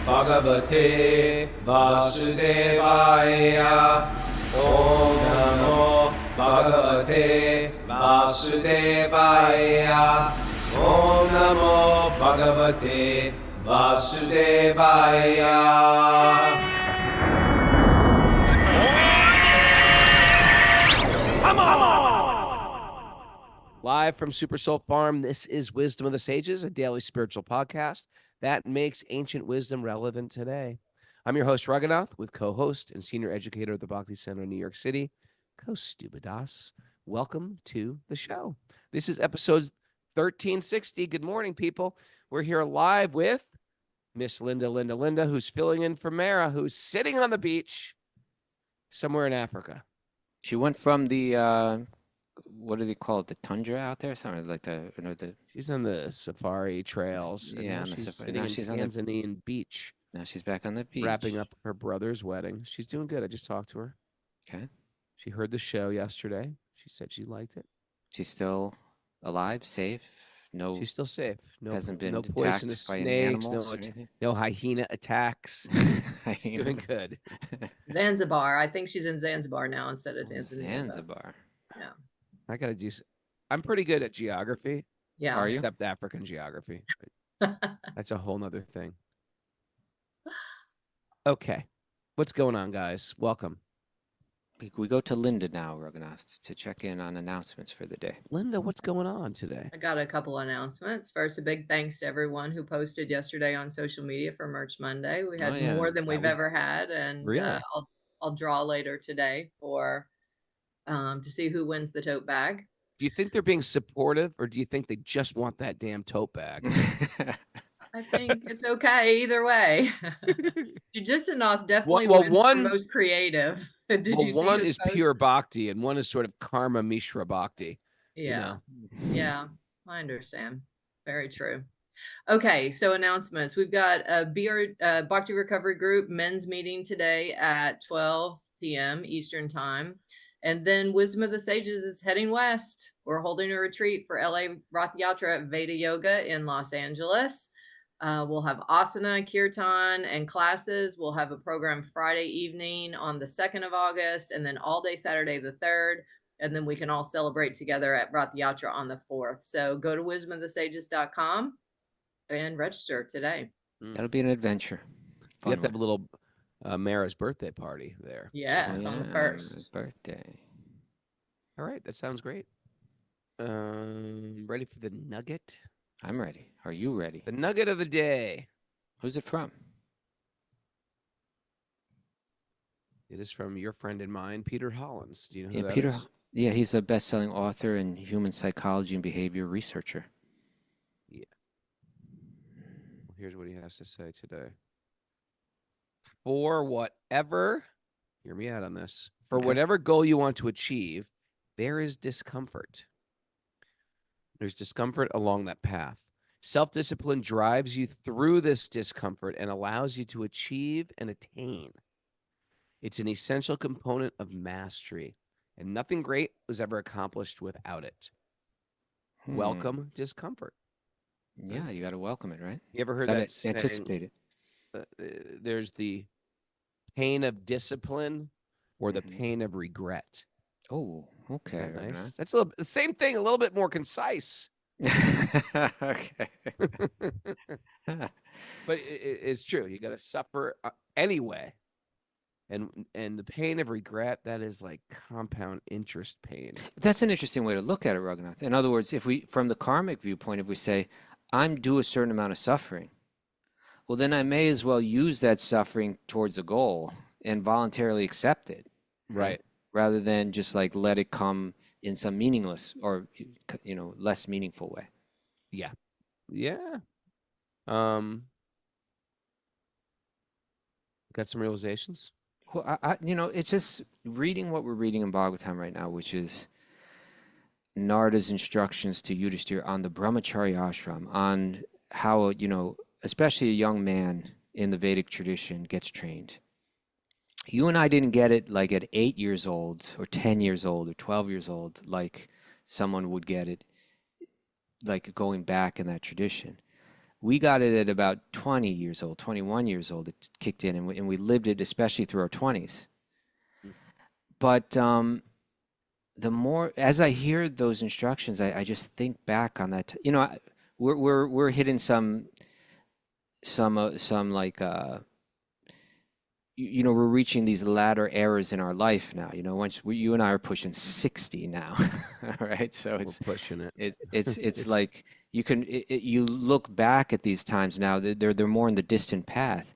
Bhagavate Vasudevaya. Om Namo Bhagavate Vasudevaya. Om Namo Bhagavate Vasudevaya. Live from Super Soul Farm, this is Wisdom of the Sages, a daily spiritual podcast that makes ancient wisdom relevant today. I'm your host, Raghunath, with co-host and senior educator at the Bhakti Center in New York City, Stupidas. Welcome to the show. This is episode 1360. Good morning, people. We're here live with Miss Linda, who's filling in for Mara, who's sitting on the beach somewhere in Africa. She went from the what do they call it? The tundra out there, something like the. She's on the safari trails. And Yeah, now on the she's safari. sitting Now in she's on the- Tanzanian beach, Now she's back on the beach. wrapping up her brother's wedding. She's doing good. I just talked to her. Okay. She heard the show yesterday. She said she liked it. She's still alive, safe. No, She's still safe. No, hasn't been no attacked poisonous by any snakes. animals or anything? No hyena attacks. Doing good. Zanzibar. I think she's in Zanzibar now instead of Tanzania. Zanzibar. Yeah. I gotta do. I'm pretty good at geography. Yeah. Are you? Except African geography. But that's a whole nother thing. Okay, what's going on, guys? Welcome, We go to Linda now, Raghunath, to check in on announcements for the day. Linda. What's going on today? I got a couple announcements. First, a big thanks to everyone who posted yesterday on social media for Merch Monday. We had Oh, yeah. more than That we've was- ever had, and Really? I'll draw later today for to see who wins the tote bag. Do you think they're being supportive, or do you think they just want that damn tote bag? I think it's okay either way. Jujitsunoth definitely Well, wins one- for most creative. Did Well, you see one his is post? pure bhakti, and one is sort of karma mishra bhakti. Yeah. You know? Yeah, I understand. Very true. Okay, so announcements. We've got a Bhakti Recovery Group men's meeting today at 12 p.m. Eastern Time. And then Wisdom of the Sages is heading west. We're holding a retreat for LA Rath Yatra at Veda Yoga in Los Angeles. We'll have asana, kirtan, and classes. We'll have a program Friday evening on the 2nd of August, and then all day Saturday the 3rd. And then we can all celebrate together at Rath Yatra on the 4th. So go to wisdomofthesages.com and register today. That'll be an adventure. You have to Fun have a little Mara's birthday party there. Yes, one. on the Yeah, 1st. birthday. All right, that sounds great. Ready for the nugget? I'm ready. Are you ready? The nugget of the day. Who's it from? It is from your friend and mine, Peter Hollins. Do you know who Yeah, that Peter. is? Yeah, he's a best-selling author and human psychology and behavior researcher. Here's what he has to say today. For whatever, hear me out on this. For Okay. whatever goal you want to achieve, there is discomfort. There's discomfort along that path. Self-discipline drives you through this discomfort and allows you to achieve and attain. It's an essential component of mastery, and nothing great was ever accomplished without it. Hmm. Welcome discomfort. Yeah, you got to welcome it, right? You ever heard Gotta that saying, anticipate it. there's the pain of discipline or the Mhm. pain of regret. Oh, okay. Isn't that very nice? That's the same thing, a little bit more concise. nice. Okay. But it's true. You got to suffer anyway. And the pain of regret, that is like compound interest pain. That's an interesting way to look at it, Raghunath. In other words, if we, from the karmic viewpoint, if we say, I'm due a certain amount of suffering, well, then I may as well use that suffering towards a goal and voluntarily accept it. Right. Rather than just like let it come in some meaningless or, less meaningful way. Yeah. Yeah. Got some realizations? Well, it's just reading what we're reading in Bhagavatam right now, which is Narada's instructions to Yudhishthira on the brahmacharya ashram, on how, especially a young man in the Vedic tradition gets trained. You and I didn't get it like at 8 years old or 10 years old or 12 years old, like someone would get it, like going back in that tradition. We got it at about 20 years old, 21 years old. It kicked in, and we lived it especially through our 20s. Mm. But the more as I hear those instructions, I just think back on that. We're hitting some like we're reaching these latter eras in our life now. Once you and I are pushing 60 now, right? So We're pushing it. it's like you look back at these times now. They're more in the distant past,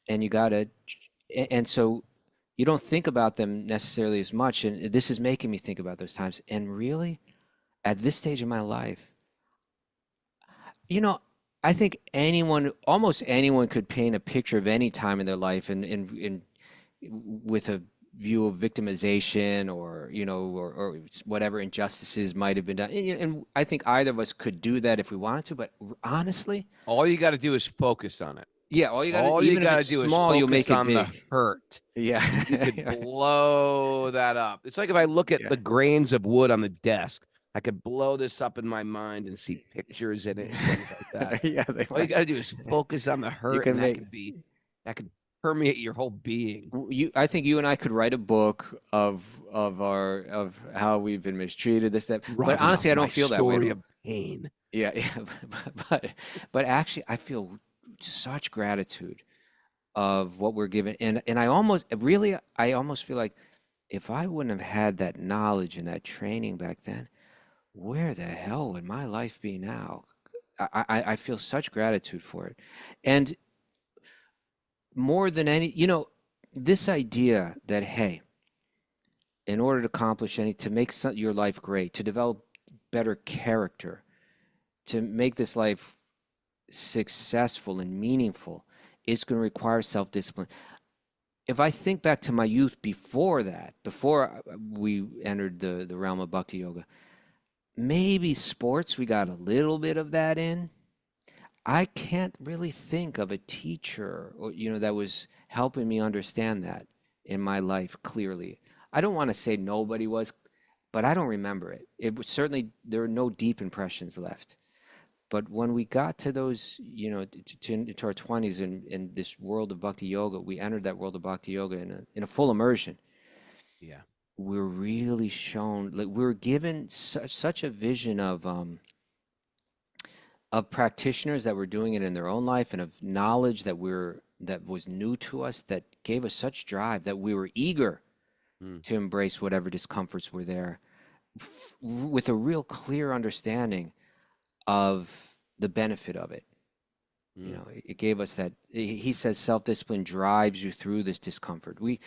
and and so you don't think about them necessarily as much. And this is making me think about those times. And really, at this stage of my life, you know, I think almost anyone could paint a picture of any time in their life and with a view of victimization or whatever injustices might have been done. And I think either of us could do that if we wanted to, but honestly, All you got to do is focus on it. yeah, All you even if got to it's do is small, you'll focus make it on the big. hurt. Yeah. And you could blow that up. It's like if I look at Yeah. the grains of wood on the desk, I could blow this up in my mind and see pictures in it and things like that. Yeah, All you got to do is focus on the hurt, can and make- that could permeate your whole being. I think you and I could write a book of how we've been mistreated, this, that. But honestly, I don't feel that way. Story of pain. Yeah, but actually, I feel such gratitude of what we're given, and I almost feel like if I wouldn't have had that knowledge and that training back then, where the hell would my life be now? I feel such gratitude for it, and more than this idea that, hey, in order to accomplish to make your life great, to develop better character, to make this life successful and meaningful, it's going to require self-discipline. If I think back to my youth before we entered the realm of bhakti yoga, maybe sports, we got a little bit of that in. I can't really think of a teacher that was helping me understand that in my life clearly. I don't want to say nobody was, but I don't remember it. It was certainly, there are no deep impressions left. But when we got to those, into our 20s in this world of bhakti yoga, we entered that world of bhakti yoga in a full immersion. Yeah. We're really shown, like we're given such a vision of practitioners that were doing it in their own life, and of knowledge that was new to us, that gave us such drive that we were eager to embrace whatever discomforts were there, with a real clear understanding of the benefit of it. It gave us that. He says self-discipline drives you through this discomfort. We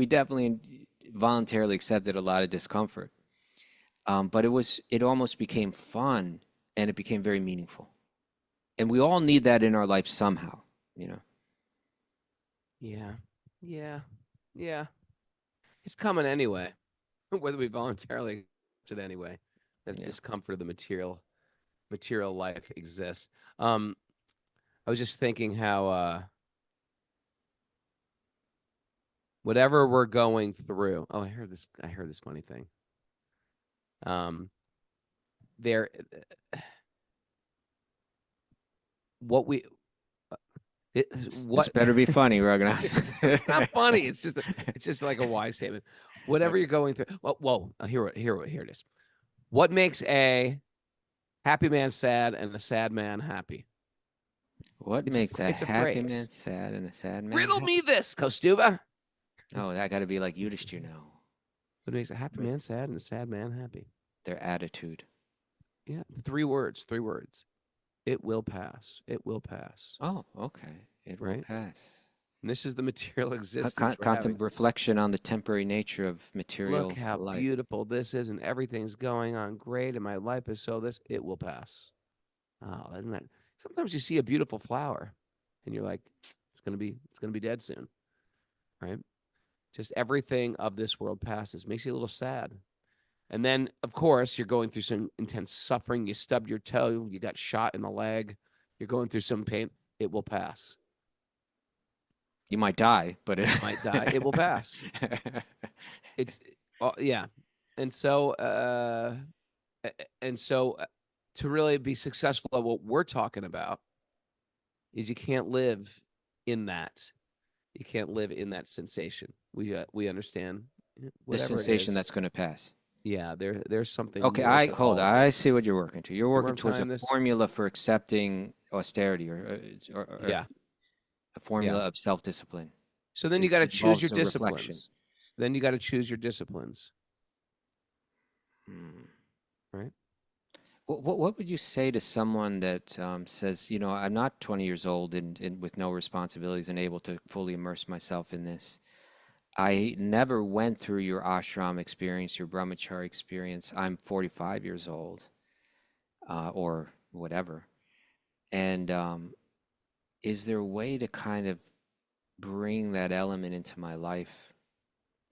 definitely voluntarily accepted a lot of discomfort. But it almost became fun, and it became very meaningful. And we all need that in our life somehow. Yeah. It's coming anyway, whether we voluntarily accept it anyway. That discomfort of the material life exists. I was just thinking how whatever we're going through. Oh, I heard this funny thing. There, what we, This better be funny, Raghunath. It's not funny. It's just like a wise statement. Whatever you're going through. Whoa. Here it is. What makes a happy man sad and a sad man happy? What makes a happy man sad and a sad man Riddle happy? me this, Kostuba. Oh, that got to be like Yudhishthir now. What makes a happy man sad and a sad man happy? Their attitude. Yeah, 3 words. It will pass. It will pass. Oh, okay. It will pass. And this is the material existence. Reflection on the temporary nature of material life. Look how beautiful this is, and everything's going on great, and my life is it will pass. Oh, isn't that? Sometimes you see a beautiful flower, and you're like, it's gonna be dead soon, right? Just everything of this world passes. Makes you a little sad. And then, of course, you're going through some intense suffering. You stubbed your toe. You got shot in the leg. You're going through some pain. It will pass. You might die, but it might die. It will pass. Yeah. And so to really be successful at what we're talking about is you can't live in that. You can't live in that sensation. We understand The whatever it sensation is. that's going to pass. Yeah, there's something Okay, more to hold all on. of I this. see what you're working to. You're Remember working I'm towards a telling this? formula for accepting austerity, or Yeah, a yeah. formula of self-discipline. So then you It got to choose your involves a reflection. disciplines. Then you got to choose your disciplines, Hmm. right? What would you say to someone that says, you know, I'm not 20 years old and with no responsibilities and able to fully immerse myself in this. I never went through your ashram experience, your brahmachari experience. I'm 45 years old, or whatever. And is there a way to kind of bring that element into my life,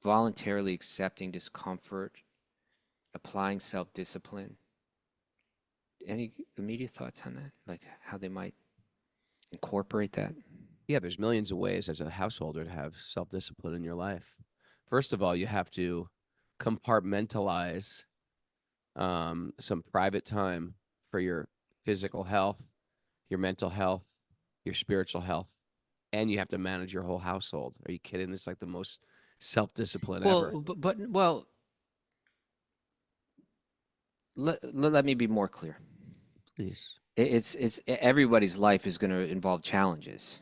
voluntarily accepting discomfort, applying self-discipline? Any immediate thoughts on that? Like how they might incorporate that? Yeah, there's millions of ways as a householder to have self-discipline in your life. First of all, you have to compartmentalize some private time for your physical health, your mental health, your spiritual health, and you have to manage your whole household. Are you kidding? It's like the most self-discipline ever. Well, let me be more clear. Please. It's everybody's life is going to involve challenges,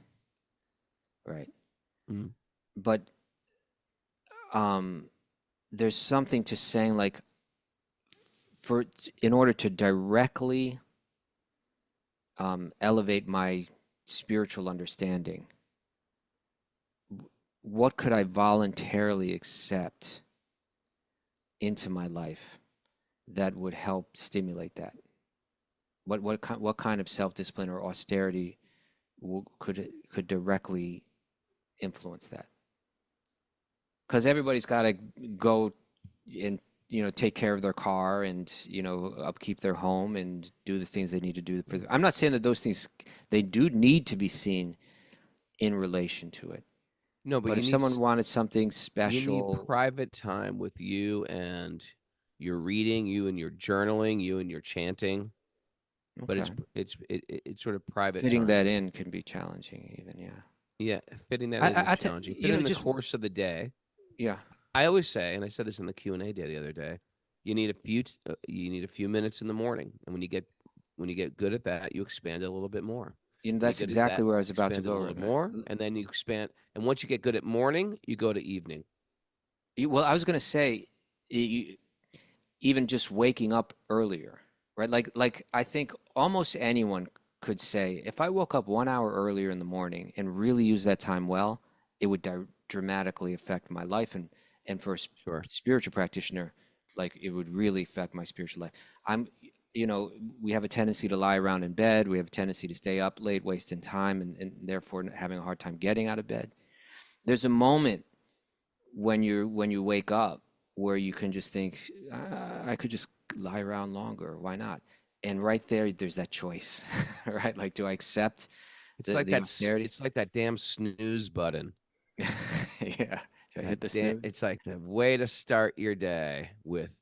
right? Mm. But um, there's something to saying like for in order to directly elevate my spiritual understanding, what could I voluntarily accept into my life that would help stimulate that? What kind of self-discipline or austerity could directly influence that? Because everybody's got to go and take care of their car and upkeep their home and do the things they need to do I'm not saying that those things they do need to be seen in relation to it, No, but but if someone wanted something you need special. private time with you and your reading, you and your journaling, you and your chanting. But Okay, it's sort of private fitting time. that in can be challenging even, yeah. Yeah, fitting that in is challenging. Fit in the Just course of the day. yeah. I always say, and I said this in the Q&A day the other day, you need a few minutes in the morning, and when you get good at that, you expand it a little bit more. When you That's get at that, exactly where I was about to expand it a go little right bit now. more, and then you expand. And once you get good at morning, you go to evening. Well, I was going to say, even just waking up earlier, right? Like I think almost anyone could say, if I woke up 1 hour earlier in the morning and really use that time well, it would dramatically affect my life, and for a Sure. spiritual practitioner, like it would really affect my spiritual life. I'm, we have a tendency to lie around in bed. We have a tendency to stay up late, wasting time, and therefore having a hard time getting out of bed. There's a moment when you wake up where you can just think, I could just lie around longer. Why not? And right there's that choice, right? Like, do I accept the austerity? It's like that damn snooze button. Yeah. Do I hit the snooze? It's like the way to start your day with.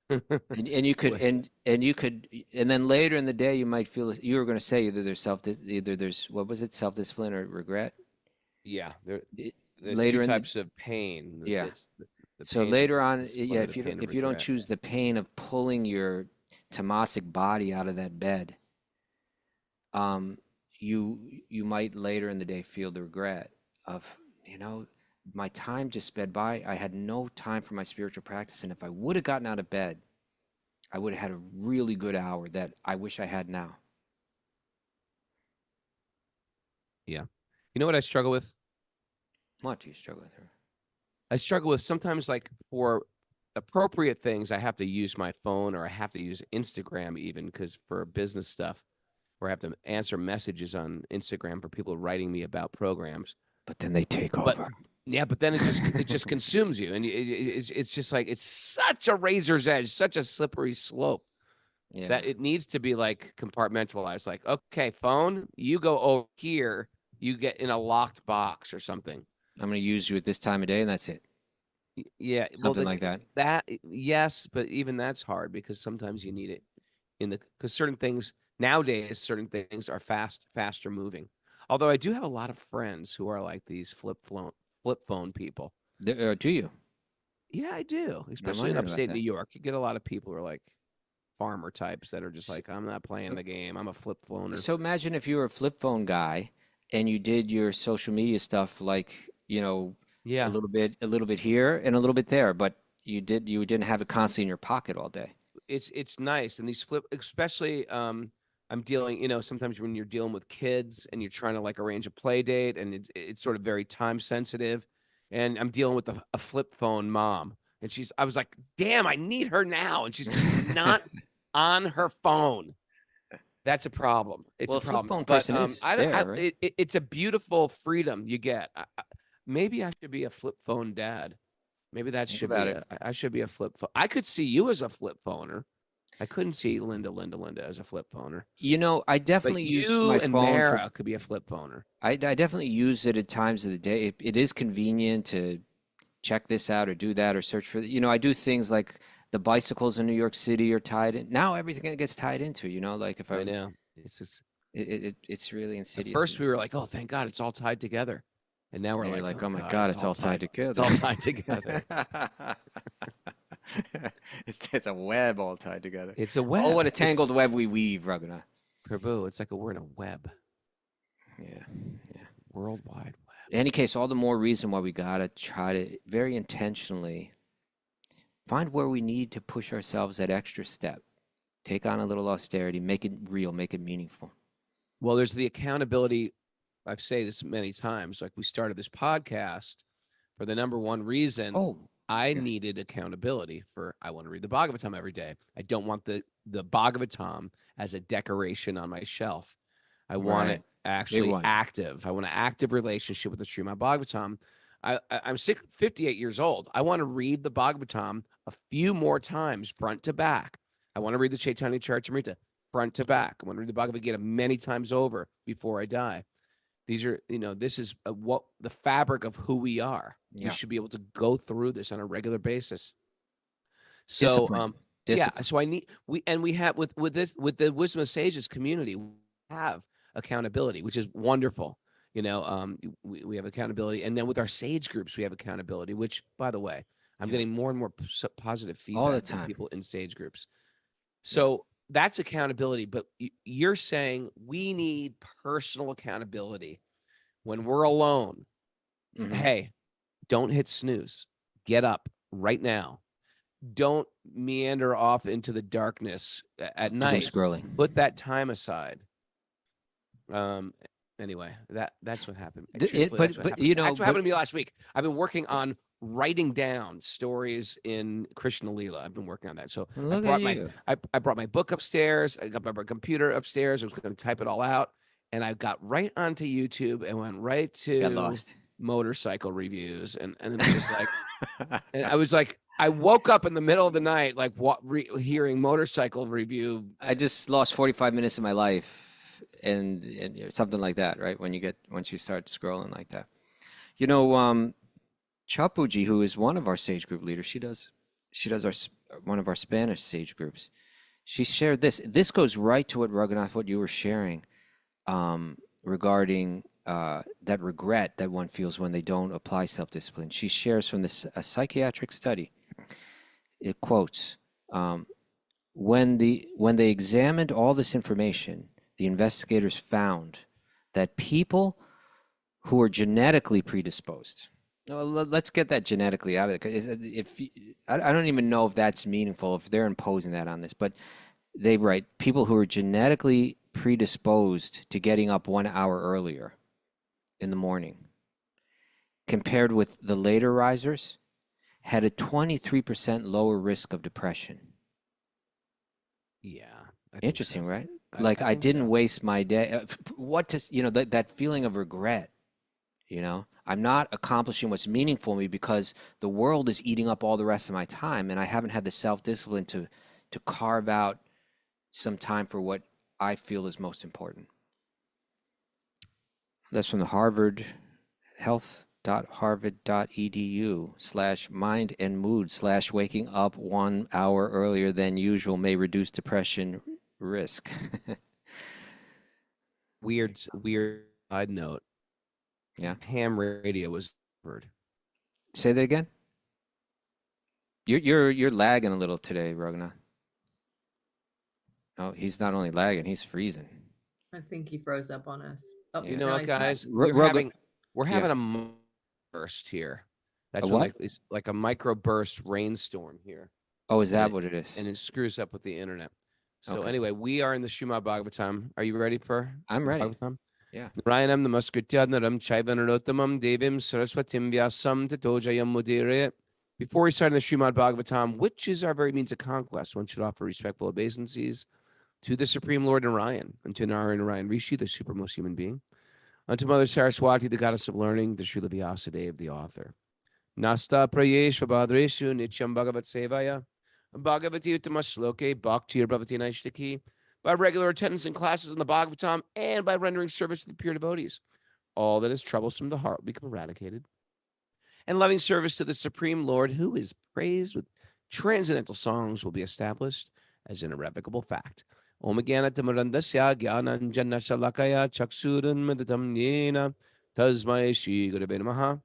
And you could with and then later in the day you might feel you were going to say either there's what was it, self-discipline or regret. yeah, there's two Later in the types of pain. yeah. The So pain of later on, yeah, discipline, the pain of if you don't regret. choose the pain of pulling your tamasic body out of that bed, um, you might later in the day feel the regret of, my time just sped by. I had no time for my spiritual practice, and if I would have gotten out of bed, I would have had a really good hour that I wish I had now. Yeah. You know what I struggle with? What do you struggle with her? I struggle with sometimes like for appropriate things, I have to use my phone or I have to use Instagram even because for business stuff, where I have to answer messages on Instagram for people writing me about programs. But then they take But over. yeah, but then it just consumes you, and it's just like it's such a razor's edge, such a slippery slope Yeah. that it needs to be like compartmentalized. Like, okay, phone, you go over here, you get in a locked box or something. I'm going to use you at this time of day, and that's it. Yeah, well, Something like that. that yes, but even that's hard because sometimes you need it. because certain things nowadays, certain things are faster moving. Although I do have a lot of friends who are like these flip phone people. Do you? Yeah, I do. I'm Especially in wondering about upstate New that. York, you get a lot of people who are like farmer types that are just like, I'm not playing the game. I'm a flip phoner. So imagine if you were a flip phone guy and you did your social media stuff like, Yeah, a little bit here and a little bit there, but you didn't have it constantly in your pocket all day. it's nice. And these especially I'm dealing, sometimes when you're dealing with kids and you're trying to like arrange a play date and it's sort of very time sensitive. And I'm dealing with a flip phone mom. And I was like, damn, I need her now. And she's just not on her phone. That's a problem. It's Well, a a flip problem. phone But person is I don't. there, right? It's a beautiful freedom you get. Maybe I should be a flip phone dad. Maybe that Think should about be it. I should be a flip phone. I could see you as a flip phoner. I couldn't see Linda as a flip phoner. I But definitely use you my and phone for. Mara could be a flip phoner. I definitely use it at times of the day. It is convenient to check this out or do that or search for. I do things like the bicycles in New York City are tied in. Now everything gets tied into. Like if I I, know. It's just it's really at insidious. first we were like, oh, thank God, it's all tied together, and now we're And you're like, like, oh oh my God, God, it's it's all all tied tied. It's together. all tied together. It's a web all tied together. It's a Oh, web. what a It's tangled web we weave, Raghunath. Prabhu. It's like we're in a web, Yeah, yeah. worldwide web. In any case, all the more reason why we gotta try to very intentionally find where we need to push ourselves that extra step. Take on a little austerity, make it real, make it meaningful. Well, there's the accountability. I've said this many times. Like we started this podcast for the number one reason Oh, I yeah. needed accountability for. I want to read the Bhagavatam every day. I don't want the Bhagavatam as a decoration on my shelf. I want Right. it Big actually one. active. I want an active relationship with the Srimad Bhagavatam. I'm 58 years old. I want to read the Bhagavatam a few more times, front to back. I want to read the Chaitanya Charitamrita front to back. I want to read the Bhagavad Gita many times over before I die. These are, this is what the fabric of who we are. We Yeah. should be able to go through this on a regular basis. So, Discipline. yeah. Discipline. So we have with the Wisdom of Sages community, we have accountability, which is wonderful. We have accountability, and then with our sage groups, we have accountability. Which, by the way, I'm Yeah. getting more and more positive All the feedback from time. people in sage groups. Yeah. So that's accountability. But you're saying we need personal accountability when we're alone. Mhm. Hey, don't hit snooze. Get up right now. Don't meander off into the darkness at Doom night. scrolling. Put that time aside. Anyway, that's what happened. Truthfully, But that's what happened. That's what but happened to me last week. I've been working on writing down stories in Krishna Lila. I've been working on that. So look at you. I brought my book upstairs. I got my computer upstairs. I was going to type it all out, and I got right onto YouTube and went right Got to lost. motorcycle reviews, and it was just like, and I was like, I woke up in the middle of the night, like hearing motorcycle review. I just lost 45 minutes of my life and something like that, right? Once you start scrolling like that. Chapuji, who is one of our sage group leaders, she does one of our Spanish sage groups. She shared this. This goes right to what you were sharing regarding that regret that one feels when they don't apply self-discipline. She shares from a psychiatric study. It quotes, when they examined all this information, the investigators found that people who are genetically predisposed. No, let's get that genetically out of it. 'Cause I don't even know if that's meaningful, if they're imposing that on this, but they write people who are genetically predisposed to getting up 1 hour earlier in the morning, compared with the later risers, had a 23% lower risk of depression. Yeah, I think Interesting, so. right? I Like I think didn't so. waste my day. That feeling of regret. I'm not accomplishing what's meaningful to me because the world is eating up all the rest of my time, and I haven't had the self-discipline to carve out some time for what I feel is most important. That's from the Harvard health.harvard.edu/mind and mood/waking up 1 hour earlier than usual may reduce depression risk. Weird side note. Yeah. Ham radio was covered. Say that again. You're lagging a little today, Raghunath. Oh, he's not only lagging, he's freezing. I think he froze up on us. Oh, Yeah. You know now what, he's back. guys? Ru- Rugga- We're yeah. having a burst here. That's A when what? it's like a microburst rainstorm here, Oh, is that it- what it is? and it screws up with the internet. So Okay. anyway, we are in the Srimad Bhagavatam. Are you ready for I'm the ready. Bhagavatam? Yeah. Narayanam namaskritya naram chaivanarottamam devim saraswatim vyasam tato jayam mudire. Before we start in the Srimad Bhagavatam, which is our very means of conquest, one should offer respectful obeisances to the Supreme Lord Narayan, and to Narayan Rishi, the supermost human being, unto Mother Saraswati, the goddess of learning, to Srila Vyasadeva, the author. Nasta prayesh vabhadreshu nityam bhagavat sevaya, bhagavati uttama shloke bhaktir bhavati naishtaki, by regular attendance in classes in the Bhagavatam, and by rendering service to the pure devotees. All that is troublesome to the heart will become eradicated, and loving service to the Supreme Lord, who is praised with transcendental songs, will be established as an irrevocable fact. Om Gyanatamarandasya Gyananjana Shalakaya Chaksudan Madatam Yena Tasmai Shri Gurave Namaha.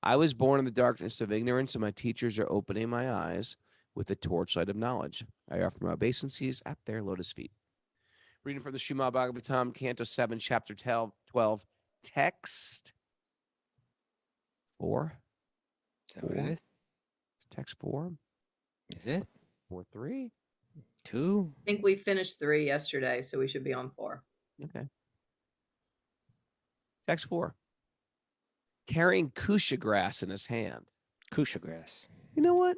I was born in the darkness of ignorance, and my teachers are opening my eyes with the torchlight of knowledge. I offer my obeisances at their lotus feet. Reading from the Srimad Bhagavatam, Canto 7, Chapter 12, Text 4. Is that what it is? Text 4. Is it? 4-3. 2? I think we finished 3 yesterday, so we should be on 4. Okay. Text 4. Carrying kusha grass in his hand. Kusha grass. You know what?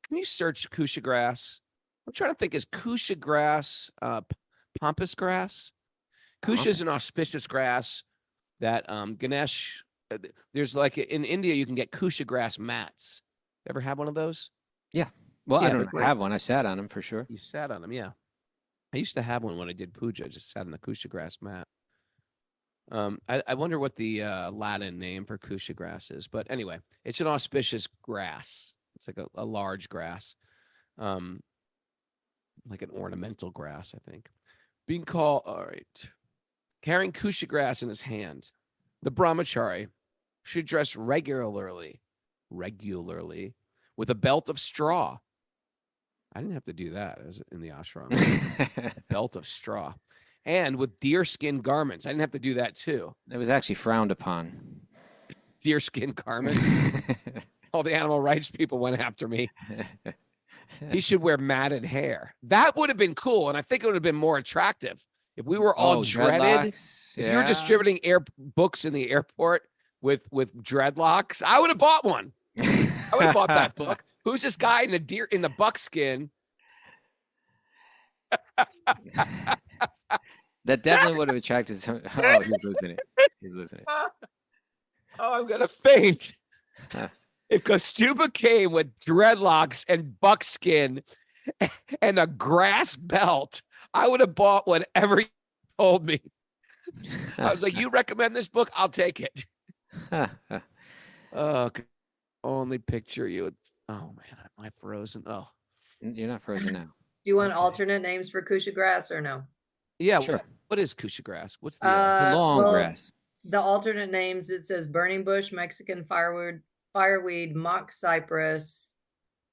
Can you search kusha grass? I'm trying to think, is kusha grass pampas grass? Kusha is an auspicious grass that Ganesh, there's like in India, you can get kusha grass mats. Ever have one of those? Well, Yeah, I they're don't great. have one. I sat on them for sure. You sat on them, yeah. I used to have one when I did puja. I just sat on a kusha grass mat. I wonder what the Latin name for kusha grass is, but anyway, it's an auspicious grass. It's like a large grass, like an ornamental grass, I think. Being called, all right, carrying kusha grass in his hand, the brahmachari should dress regularly with a belt of straw. I didn't have to do that as in the ashram. Belt of straw. And with deerskin garments. I didn't have to do that too. It was actually frowned upon. Deerskin garments. All the animal rights people went after me. He should wear matted hair. That would have been cool. And I think it would have been more attractive if we were all dreaded. Dreadlocks? If you were distributing books in the airport with dreadlocks, I would have bought one. I would have bought that book. Who's this guy in the buckskin? That definitely would have attracted some. Oh, he's losing it. He's losing it. Oh, I'm gonna faint. If Kostuba came with dreadlocks and buckskin and a grass belt, I would have bought whatever you told me. I was like, you recommend this book? I'll take it. Oh, I could only picture you. Oh man, am I frozen? Oh, You're not frozen now. Do you want Okay. alternate names for kusha grass or no? yeah. Sure. What is kusha grass? What's the? The long well, grass. The alternate names, it says burning bush, Mexican fireweed, mock cypress,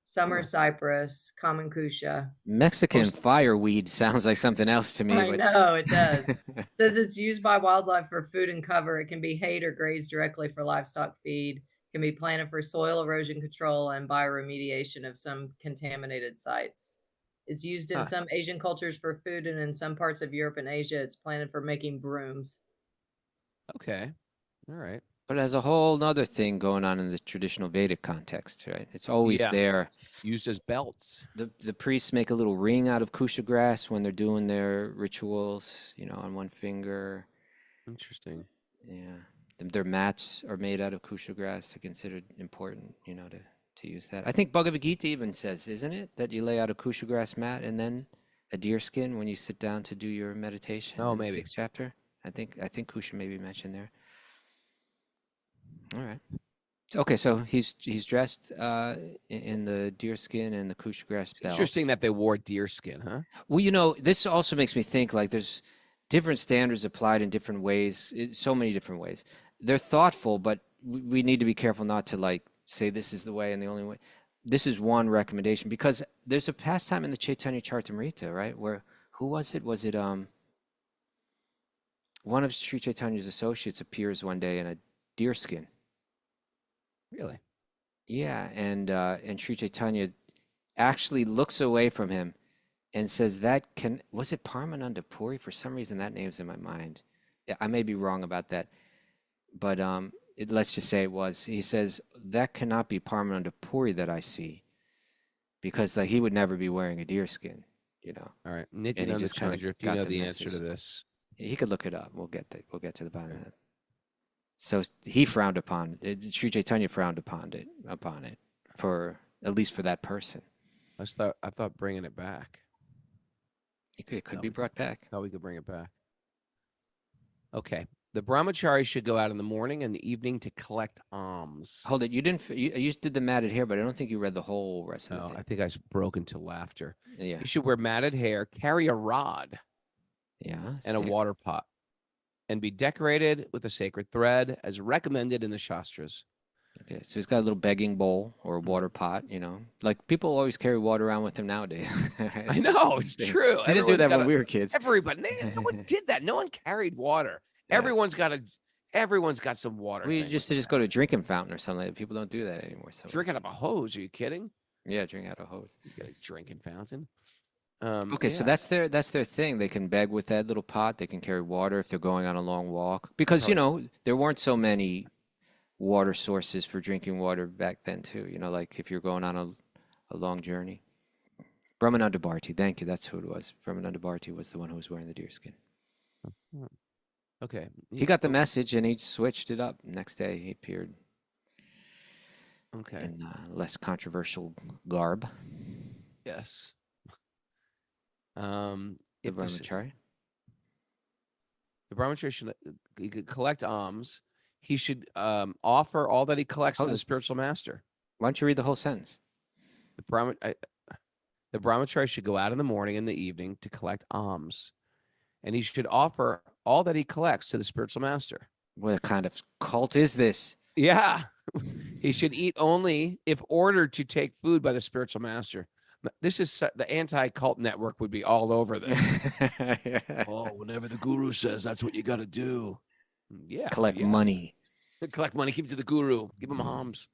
summer Oh. cypress, common kusha. Mexican fireweed sounds like something else to me. I but... know it does. It says it's used by wildlife for food and cover. It can be hayed or grazed directly for livestock feed. Can be planted for soil erosion control and bioremediation of some contaminated sites. It's used in some Asian cultures for food, and in some parts of Europe and Asia, it's planted for making brooms. Okay. All right. But as a whole other thing going on in the traditional Vedic context, right? It's always Yeah. there. Used as belts. The priests make a little ring out of kusha grass when they're doing their rituals, on one finger. Interesting. Yeah. Their mats are made out of kusha grass. They're considered important, to use that. I think Bhagavad Gita even says, isn't it, that you lay out a kusha grass mat and then a deer skin when you sit down to do your meditation? Oh, in the maybe. 6th chapter. I think kusha may be mentioned there. All right. Okay, so he's dressed in the deerskin and the couche grass It's belt. interesting that they wore deer skin, huh? Well, this also makes me think like there's different standards applied in different ways, so many different ways. They're thoughtful, but we need to be careful not to like say this is the way and the only way. This is one recommendation because there's a pastime in the Chaitanya Charitamrita, right? Where who was it? Was it one of Sri Chaitanya's associates appears one day in a deerskin. Really? Yeah, and Sri Chaitanya actually looks away from him and says was it Paramananda Puri? For some reason that name's in my mind. Yeah, I may be wrong about that, but let's just say it was. He says that cannot be Paramananda Puri that I see, because like he would never be wearing a deerskin, you know. All right. And he Nityananda just kind of Chandra, if you got know the the answer to message. this. He could look it up. We'll get to the bottom of that. So he frowned upon it. Sri Chaitanya frowned upon it for at least for that person. I thought bringing it back. It could No, be brought back. Thought we could bring it back. Okay. The brahmachari should go out in the morning and the evening to collect alms. Hold it. You didn't. You did the matted hair, but I don't think you read the whole rest of the No, thing. I think I broke into laughter. Yeah. You should wear matted hair, carry a rod Yeah. and a water pot, and be decorated with a sacred thread as recommended in the Shastras. Okay. So he's got a little begging bowl or a water pot. You know, like people always carry water around with them nowadays. I know, it's true. They didn't do that when we were kids. Everybody, no one did that. No one carried water. Yeah. Everyone's got some water. We thing used with to just them. go to a drinking fountain or something. People don't do that anymore. So Drink out of a hose. Are you kidding? yeah, drink out of a hose. You got a drinking fountain. Okay, so yeah. that's their thing. They can beg with that little pot. They can carry water if they're going on a long walk. Because, there weren't so many water sources for drinking water back then too. Like if you're going on a long journey. Brahmananda Bharti, thank you. That's who it was. Brahmananda Bharti was the one who was wearing the deerskin. Okay. He got the message and he switched it up. Next day he appeared Okay. in less controversial garb. Yes. The brahmachari. The brahmachari should he could collect alms. He should offer all that he collects to the spiritual master. Why don't you read the whole sentence? The brahmachari should go out in the morning and the evening to collect alms, and he should offer all that he collects to the spiritual master. What kind of cult is this? Yeah. He should eat only if ordered to take food by the spiritual master. This is the anti-cult network would be all over this. Oh, whenever the guru says that's what you got to do. Yeah. Collect money. Collect money, give it to the guru, give him alms.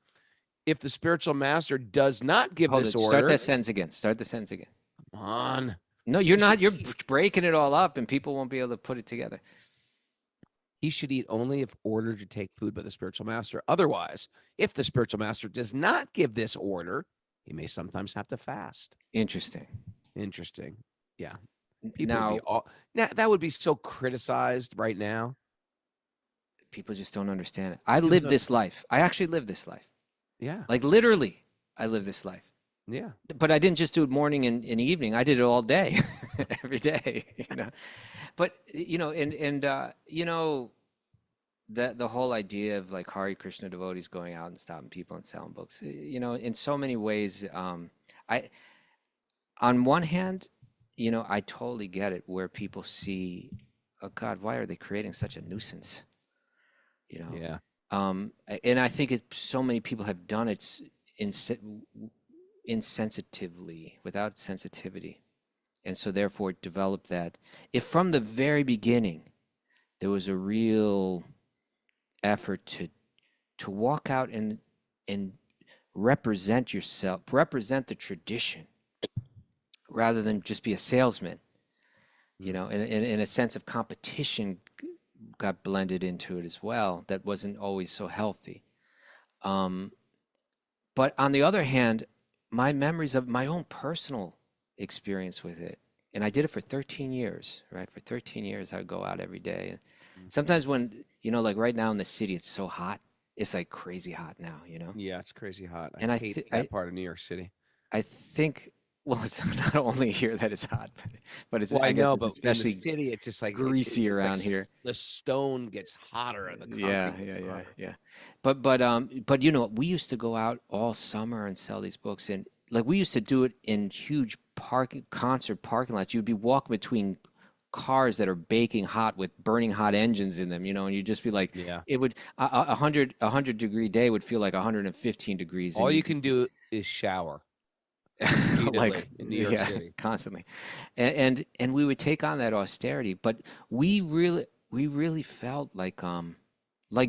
If the spiritual master does not give this order. Start that sentence again. Come on. No, you're not. You're breaking it all up and people won't be able to put it together. He should eat only if ordered to take food by the spiritual master. Otherwise, if the spiritual master does not give this order, he may sometimes have to fast. Interesting. Yeah. Now that would be so criticized right now. People just don't understand it. I live this life. I actually live this life. Yeah. Like literally, I live this life. Yeah. But I didn't just do it morning and evening. I did it all day, every day. But that the whole idea of like Hare Krishna devotees going out and stopping people and selling books. In so many ways, on one hand, I totally get it where people see, oh God, why are they creating such a nuisance? Yeah. And I think so many people have done it insensitively, without sensitivity, and so therefore developed that. If from the very beginning there was a real effort to walk out and represent yourself, represent the tradition, rather than just be a salesman, in a sense of competition got blended into it as well. That wasn't always so healthy. But on the other hand, my memories of my own personal experience with it, and I did it for 13 years, right? For 13 years, I would go out every day. Sometimes when, like right now in the city, it's so hot. It's like crazy hot now, Yeah, it's crazy hot. And I hate that part of New York City. I think Well, it's not only here that it's hot, but it's, Well, I I guess know, it's but in the especially city, it's just like greasy it's like around here. the stone gets hotter and the Yeah, concrete yeah, gets yeah, hotter. yeah. But we used to go out all summer and sell these books, and like we used to do it in huge concert parking lots. You'd be walking between cars that are baking hot with burning hot engines in them, and you'd just be like, Yeah. it would a 100-degree day would feel like 115 degrees, and All you you'd can just be do is shower repeatedly like, in New York yeah, City. constantly, and we would take on that austerity, but we really felt like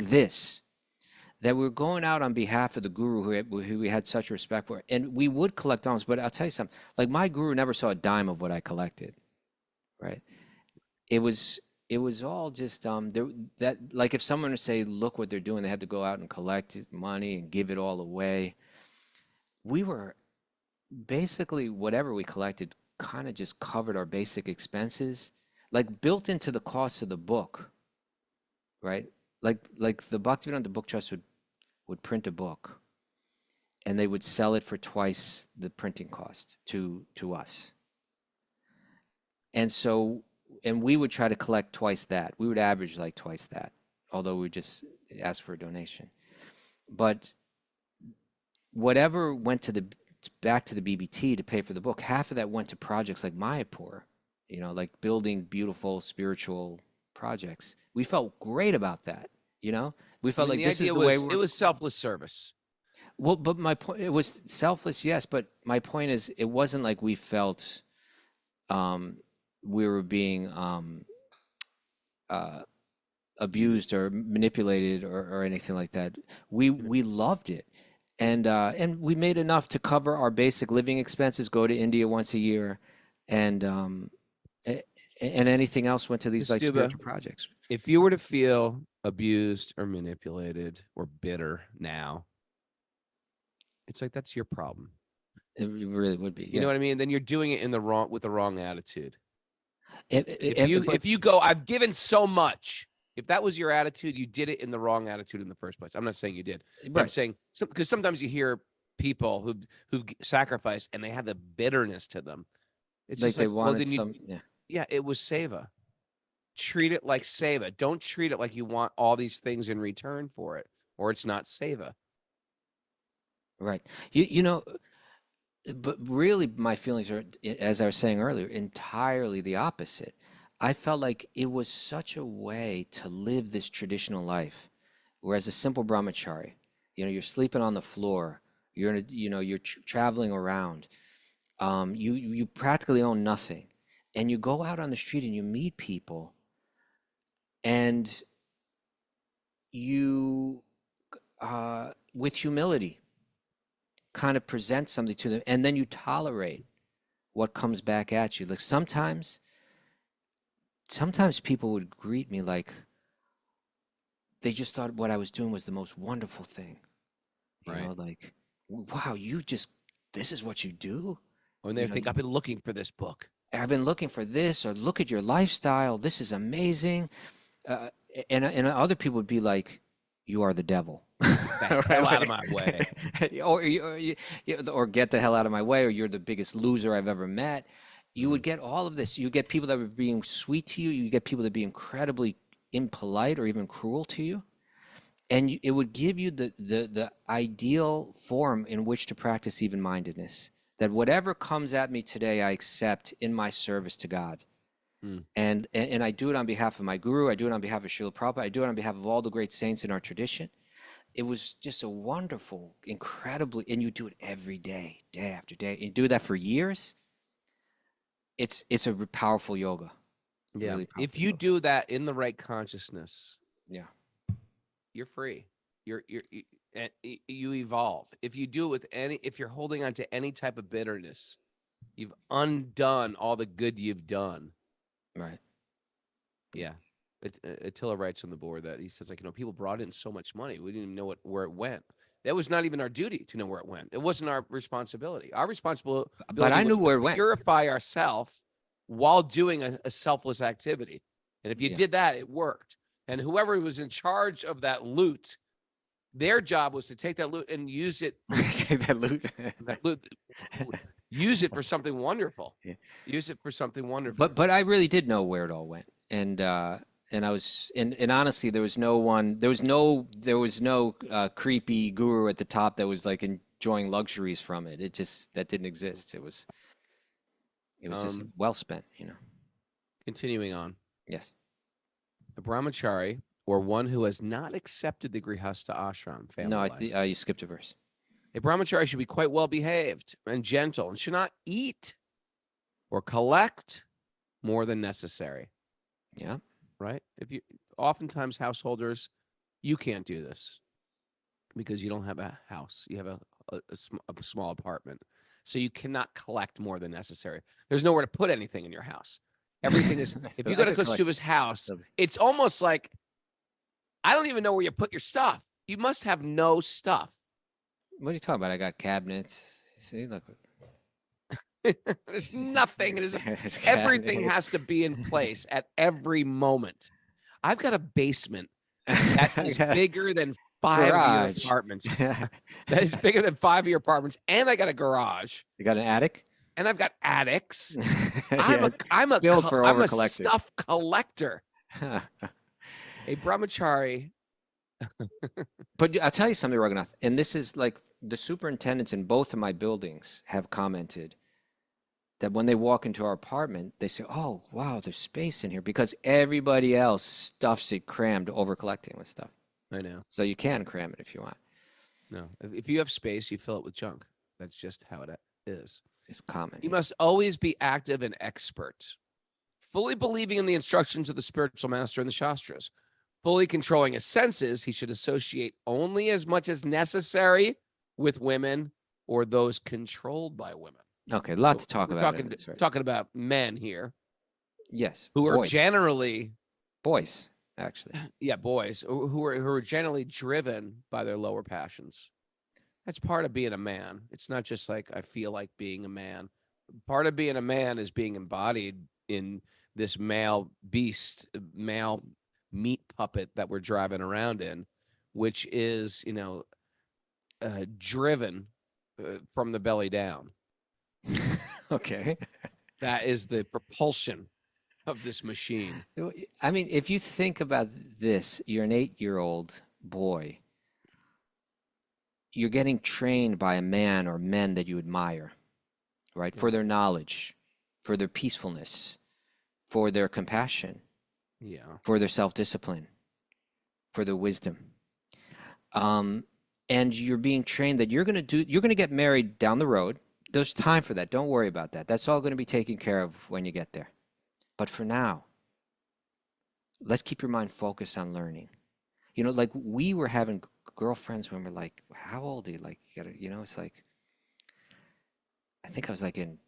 this, that we're going out on behalf of the guru who we had such respect for, and we would collect alms. But I'll tell you something, like my guru never saw a dime of what I collected, right? it was it was all just there, that, like, if someone would say, look what they're doing, they had to go out and collect money and give it all away. We were basically, whatever we collected kind of just covered our basic expenses, like built into the cost of the book, right? Like the Bhaktivedanta Book Trust would print a book, and they would sell it for twice the printing cost to us. And so, and we would try to collect twice that. We would average like twice that, although we just ask for a donation. But whatever went to the back to the BBT to pay for the book, half of that went to projects like Mayapur, like building beautiful spiritual projects. We felt great about that, We I felt mean, like the this is idea the way was it we're. was selfless service. Well, but my point, it was selfless, yes, but my point is, it wasn't like we felt um, we were being uh, abused or manipulated or anything like that. We loved it, and we made enough to cover our basic living expenses, go to India once a year, and a- and anything else went to these like Stuba, spiritual projects. if you were to feel abused or manipulated or bitter now, it's like that's your problem. It really would be, You know yeah. what I mean? Then you're doing it with the wrong attitude. But If you go, I've given so much. If that was your attitude, you did it in the wrong attitude in the first place. I'm not saying you did, but I'm right, saying because sometimes you hear people who sacrifice and they have the bitterness to them. It's like just they like, well, wanted then some, yeah. yeah, it was seva. Treat it like seva. Don't treat it like you want all these things in return for it, or it's not seva. Right. You know, but really, my feelings are, as I was saying earlier, entirely the opposite. I felt like it was such a way to live this traditional life, whereas a simple brahmachari, you're sleeping on the floor, you're in a, you're traveling around, you practically own nothing, and you go out on the street and you meet people, and you, with humility, kind of present something to them, and then you tolerate what comes back at you. Like sometimes people would greet me like they just thought what I was doing was the most wonderful thing. Right. Like, wow, this is what you do? When they think, I've been looking for this book. I've been looking for this, or look at your lifestyle. This is amazing. Uh, and other people would be like, you are the devil. The hell out of my way. or get the hell out of my way, or you're the biggest loser I've ever met. You would get all of this. You get people that were being sweet to you. You get people that be incredibly impolite or even cruel to you. And it would give you the ideal form in which to practice even-mindedness. That whatever comes at me today, I accept in my service to God. And I do it on behalf of my guru. I do it on behalf of Srila Prabhupada. I do it on behalf of all the great saints in our tradition. It was just a wonderful, incredibly, and you do it every day, day after day. And you do that for years. It's a powerful yoga. Yeah. Really powerful If you yoga. do that in the right consciousness, Yeah. you're free. You evolve. If you do it with if you're holding on to any type of bitterness, you've undone all the good you've done. Right. Yeah. Attila writes on the board that he says, like, people brought in so much money, we didn't even know where it went. That was not even our duty to know where it went. It wasn't our responsibility. Our responsibility But I knew was where to it went. purify ourselves while doing a selfless activity. And if you Yeah. did that, it worked. And whoever was in charge of that loot, their job was to take that loot and use it. Take that loot. That loot, use it for something wonderful. Yeah. Use it for something wonderful. But I really did know where it all went, and I was and honestly, there was no creepy guru at the top that was like enjoying luxuries from it. That didn't exist. It was just well spent, you know. Continuing on. Yes. A brahmachari, or one who has not accepted the grihastha ashram family life. You skipped a verse. A brahmachari should be quite well behaved and gentle and should not eat or collect more than necessary. Yeah. Right? Oftentimes householders, you can't do this because you don't have a house. You have a small apartment. So you cannot collect more than necessary. There's nowhere to put anything in your house. Everything is, if you go to Kostuba's house, it's almost like, I don't even know where you put your stuff. You must have no stuff. What are you talking about? I got cabinets. See, look. There's nothing. Everything has to be in place at every moment. I've got a basement that is bigger than 5 of your apartments. That is bigger than 5 of your apartments. And I got a garage. You got an attic? And I've got attics. I'm a stuff collector. A brahmachari. But I'll tell you something, Raghunath, and this is like the superintendents in both of my buildings have commented that when they walk into our apartment, they say, "Oh, wow, there's space in here," because everybody else stuffs it crammed over collecting with stuff. I know. So you can cram it if you want. No, if you have space, you fill it with junk. That's just how it is. It's common. You must always be active and expert, fully believing in the instructions of the spiritual master and the Shastras. Fully controlling his senses, he should associate only as much as necessary with women or those controlled by women. Okay, a lot to talk about. Talking about men here. Yes. Who are generally boys, actually. Yeah, boys who are generally driven by their lower passions. That's part of being a man. It's not just like I feel like being a man. Part of being a man is being embodied in this male beast, male meat puppet that we're driving around in, which is, driven from the belly down. Okay. That is the propulsion of this machine. I mean, if you think about this, you're an 8-year-old boy. You're getting trained by a man or men that you admire, right? For their knowledge, for their peacefulness, for their compassion, for their self-discipline, for their wisdom. And you're being trained that you're going to get married down the road. There's time for that. Don't worry about that. That's all going to be taken care of when you get there. But for now, let's keep your mind focused on learning. Like we were having girlfriends when we're like, how old are you? Like, it's like, I think I was like in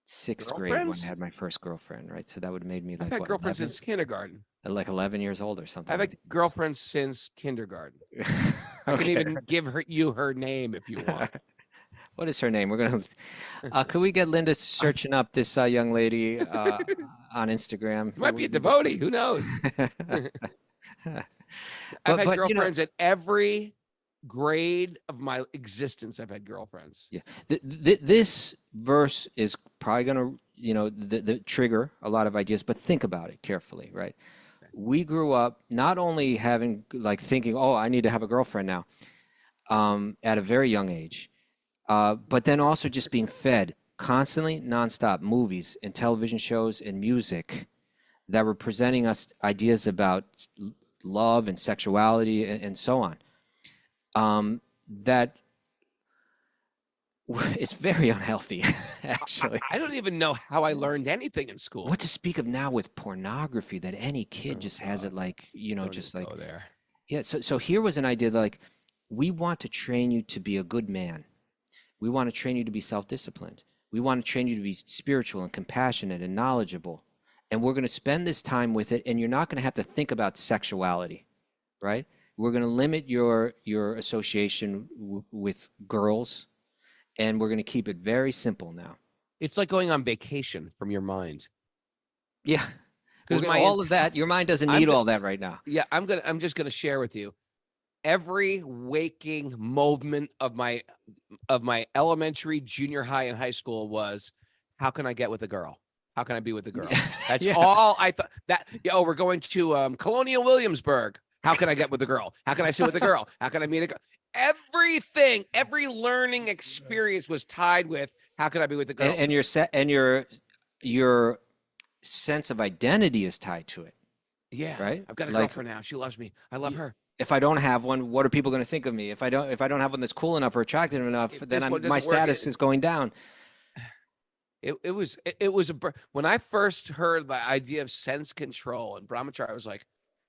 6th grade when I had my first girlfriend, right? So that would have made me like, I've had girlfriends since kindergarten. Like 11 years old or something. I've had girlfriends since kindergarten. I can even give you her name if you want. What is her name? We're going to, could we get Linda searching up this young lady on Instagram? It might be a devotee. Who knows? I've had girlfriends at every grade of my existence. I've had girlfriends. Yeah. This verse is probably going to, the trigger a lot of ideas, but think about it carefully, right? Okay. We grew up not only thinking, oh, I need to have a girlfriend now, at a very young age, but then also just being fed constantly, nonstop movies and television shows and music that were presenting us ideas about love and sexuality and so on. That it's very unhealthy, actually. I don't even know how I learned anything in school. What to speak of now with pornography that any kid just has it like, just like. There. Yeah. So here was an idea that like, we want to train you to be a good man. We want to train you to be self-disciplined. We want to train you to be spiritual and compassionate and knowledgeable. And we're going to spend this time with it, and you're not going to have to think about sexuality, right? We're going to limit your association with girls, and we're going to keep it very simple now. It's like going on vacation from your mind. Yeah, because all of that, your mind doesn't need all that right now. Yeah, I'm just going to share with you. every waking moment of my elementary, junior high, and high school was, how can I get with a girl? How can I be with a girl? That's Yeah. all I thought. That we're going to Colonial Williamsburg. How can I get with a girl? How can I sit with a girl? How can I meet a girl? Everything, every learning experience was tied with how can I be with a girl? And your sense of identity is tied to it, Yeah, right? I've got a Like, girlfriend now. She loves me. I love her. if I don't have one, what are people going to think of me? If I don't have one that's cool enough or attractive enough, If then this one my doesn't work, status is going down. It was when I first heard the idea of sense control and brahmacharya, I was like,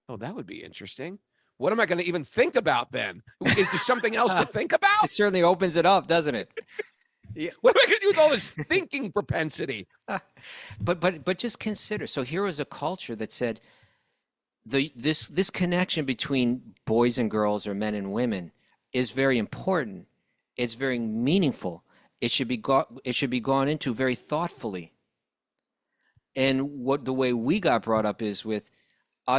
oh, that would be interesting. What am I going to even think about then? Is there something else to think about? It certainly opens it up, doesn't it? Yeah. What am I going to do with all this thinking propensity? But just consider. So here was a culture that said this connection between boys and girls or men and women is very important. It's very meaningful. It should be gone into very thoughtfully. And the way we got brought up is with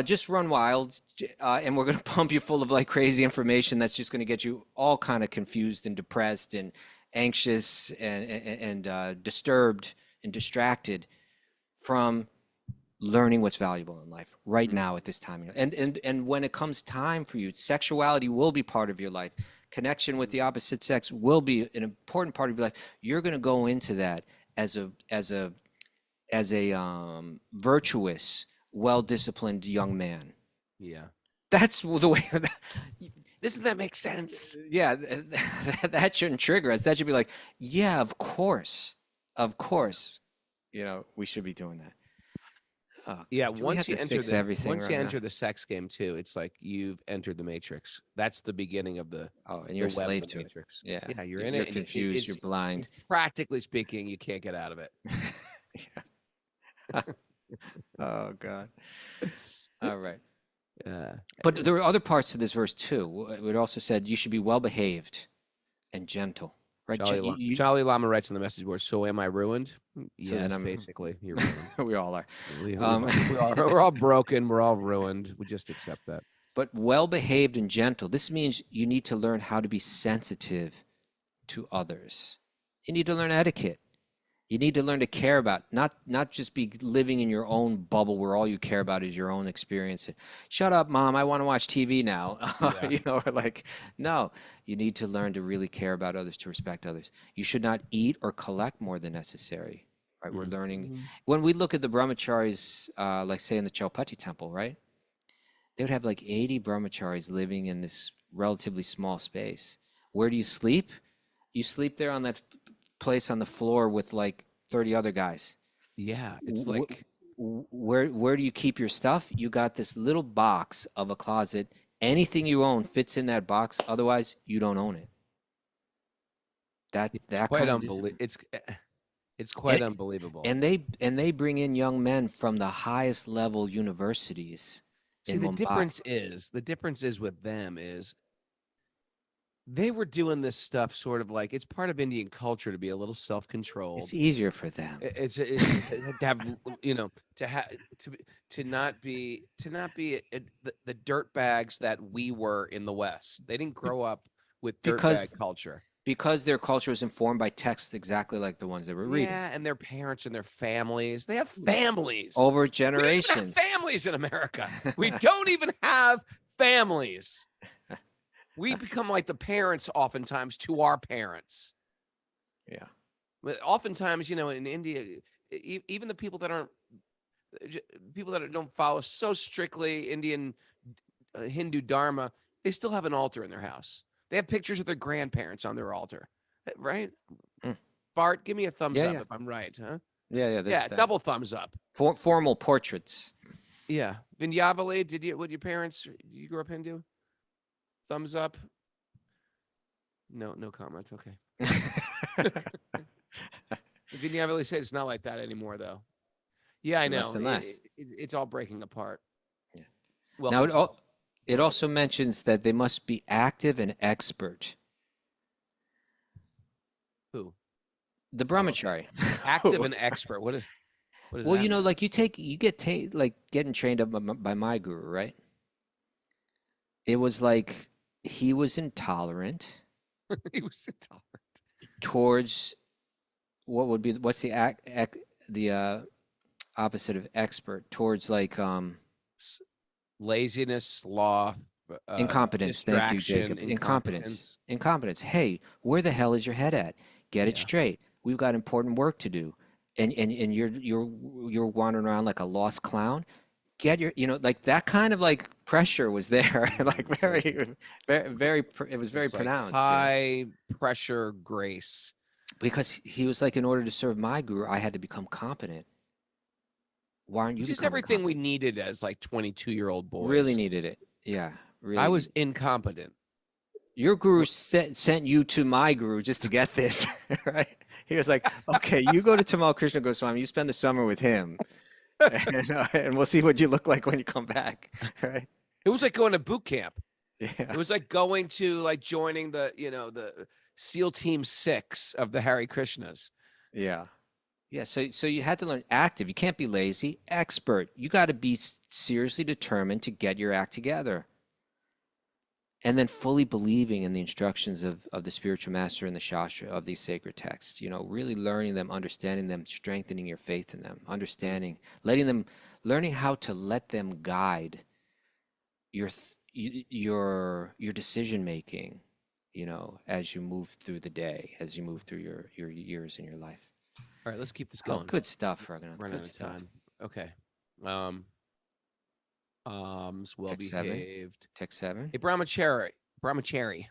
just run wild, and we're going to pump you full of like crazy information that's just going to get you all kind of confused and depressed and anxious and disturbed and distracted from learning what's valuable in life right now at this time. And when it comes time for you, sexuality will be part of your life. Connection with the opposite sex will be an important part of your life. You're going to go into that as a virtuous, well-disciplined young man. Yeah. That's the way. Doesn't that make sense? Yeah, that shouldn't trigger us. That should be like, yeah, of course, we should be doing that. Oh, Yeah, do we once have you to enter fix everything right now? enter the sex game too, it's like you've entered the matrix. That's the beginning of the and you're a the web of slave the to it. matrix. Yeah, Yeah, you're You're in it. and confused. You're blind. Practically speaking, you can't get out of it. Yeah. Oh God. All right. Yeah. But there are other parts to this verse too. It also said you should be well behaved and gentle. Right? Charlie Lama writes on the message board, so am I ruined? So Yes, then basically. You're ruined. we all are. We're all broken. We're all ruined. We just accept that. But well behaved and gentle. This means you need to learn how to be sensitive to others. You need to learn etiquette. You need to learn to care about, not just be living in your own bubble where all you care about is your own experience. Shut up, Mom, I want to watch TV now. Yeah. Or like, no, you need to learn to really care about others, to respect others. You should not eat or collect more than necessary. Right? We're learning. When we look at the brahmacharis, like say in the Chaupati temple, right? They would have like 80 brahmacharis living in this relatively small space. Where do you sleep? You sleep there on that place on the floor with like 30 other guys. Yeah, it's like where do you keep your stuff? You got this little box of a closet. Anything you own fits in that box. Otherwise, you don't own it. That quite kind of unbelievable. It's quite unbelievable. And they bring in young men from the highest level universities. See, the difference is with them is they were doing this stuff sort of like it's part of Indian culture to be a little self-controlled. It's easier for them. It's to have to not be the dirt bags that we were in the West. They didn't grow up with dirtbag culture because their culture is informed by texts exactly like the ones they were reading. Yeah, and their parents and their families. They have families over generations. We don't even have families in America. We don't even have families. We become like the parents oftentimes to our parents. Yeah. But oftentimes, in India, even the people that don't follow so strictly Indian Hindu dharma, they still have an altar in their house. They have pictures of their grandparents on their altar, right? Bart, give me a thumbs up if I'm right, huh? Yeah. Double thumbs up. Formal portraits. Yeah. Vinyavali, did your parents? You grew up Hindu? Thumbs up. No comment. Okay. Vinyavali says it's not like that anymore, though. Yeah, I know. Less and less. It's all breaking apart. Yeah. Well, now it also mentions that they must be active and expert. Who? The brahmachari. Active and expert. What is well, that? Like you get like getting trained up by my guru, right? It was like he was intolerant He was intolerant. towards what's the opposite of expert, towards like S- Laziness, sloth, incompetence. Thank you, distraction, Jacob. incompetence. Incompetence. Hey, where the hell is your head at? Get it Yeah. straight. We've got important work to do. And you're wandering around like a lost clown. Get your, like that kind of like pressure was there, like it was very It's like pronounced, high pressure grace. because he was like, in order to serve my guru, I had to become competent. Why aren't you Which is becoming everything we competent? needed as like 22-year-old boys. Really needed it. Yeah, really. I was incompetent. Your guru sent you to my guru just to get this, right? He was like, okay, you go to Tamal Krishna Goswami, you spend the summer with him, and we'll see what you look like when you come back, right? It was like going to boot camp. Yeah. It was like going to like joining the SEAL Team 6 of the Hare Krishnas. Yeah. Yeah, so you had to learn active. You can't be lazy. Expert. You got to be seriously determined to get your act together. And then fully believing in the instructions of the spiritual master and the Shastra of these sacred texts, really learning them, understanding them, strengthening your faith in them, learning how to let them guide your decision making, as you move through the day, as you move through your years in your life. All right, let's keep this Oh, going. good stuff, Raghunath. Run Good out of stuff. time. Okay. Well Text 7. behaved. Text 7. A brahmachari,